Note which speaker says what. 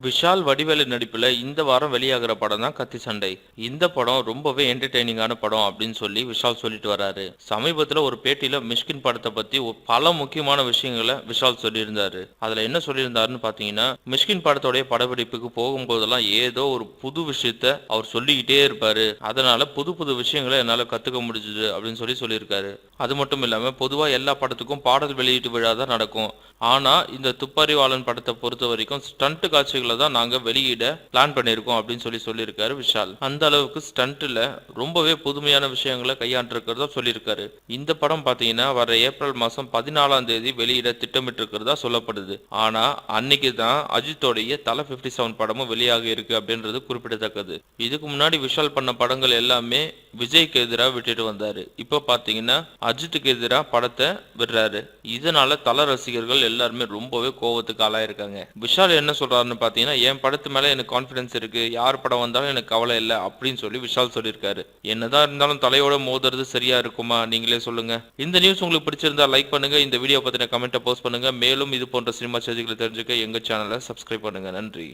Speaker 1: விஷால் வடிவேலு நடிப்புல இந்த வாரம் வெளியாகிற படம் தான் கத்தி சண்டை. இந்த படம் ரொம்பவே என்டர்டெய்னிங்கான படம் அப்படின்னு சொல்லி விஷால் சொல்லிட்டு வராரு. சமீபத்துல ஒரு பேட்டியில மிஷ்கின் படத்தை பத்தி பல முக்கியமான விஷயங்களை விஷால் சொல்லியிருந்தாரு. அதுல என்ன சொல்லியிருந்தாருன்னு பாத்தீங்கன்னா, மிஷ்கின் படத்தோடைய படப்பிடிப்புக்கு போகும்போதெல்லாம் ஏதோ ஒரு புது விஷயத்த அவர் சொல்லிக்கிட்டே இருப்பாரு. அதனால புது புது விஷயங்களை என்னால கத்துக்க முடிஞ்சது அப்படின்னு சொல்லியிருக்காரு. அது மட்டும் இல்லாம பொதுவா எல்லா படத்துக்கும் பாடல் வெளியீட்டு விழா தான் நடக்கும். ஆனா இந்த துப்பறிவாளன் படத்தை பொறுத்த வரைக்கும் ஸ்டண்ட் காட்சிகளை தான் நாங்க வெளியிட பிளான் பண்ணியிருக்கோம் அப்படின்னு சொல்லியிருக்காரு விஷால். அந்த அளவுக்கு ஸ்டண்ட்ல ரொம்பவே புதுமையான விஷயங்களை கையாண்டிருக்கிறதா சொல்லியிருக்காரு. இந்த படம் பாத்தீங்கன்னா வர ஏப்ரல் மாசம் 14ஆம் தேதி வெளியிட திட்டமிட்டு இருக்கிறதா சொல்லப்படுது. ஆனா அன்னைக்கு தான் அஜித்தோடைய தல 57 படமும் வெளியாக இருக்கு அப்படின்றது குறிப்பிடத்தக்கது. இதுக்கு முன்னாடி விஷால் பண்ண படங்கள் எல்லாமே விஜய்க்கு எதிராக விட்டுட்டு வந்தாரு. இப்ப பாத்தீங்கன்னா அஜித்துக்கு எதிராக படத்தை விடுறாரு. இதனால தல ரசிகர்கள் எல்லாருமே ரொம்பவே கோவத்துக்கு ஆளாயிருக்காங்க. விஷால் என்ன சொல்றாருன்னு பாத்தீங்கன்னா, என் படத்து மேல எனக்கு கான்பிடன்ஸ் இருக்கு, யார் படம் வந்தாலும் எனக்கு கவலை இல்லை அப்படின்னு விஷால் சொல்லியிருக்காரு. என்னதான் இருந்தாலும் தலையோட மோதுறது சரியா இருக்குமா, நீங்களே சொல்லுங்க. இந்த நியூஸ் உங்களுக்கு பிடிச்சிருந்தா லைக் பண்ணுங்க, இந்த வீடியோ பத்தின கமெண்ட்டை போஸ்ட் பண்ணுங்க. மேலும் இது போன்ற சினிமா செய்திகளை தெரிஞ்சுக்க எங்க சேனலை சப்ஸ்கிரைப் பண்ணுங்க. நன்றி.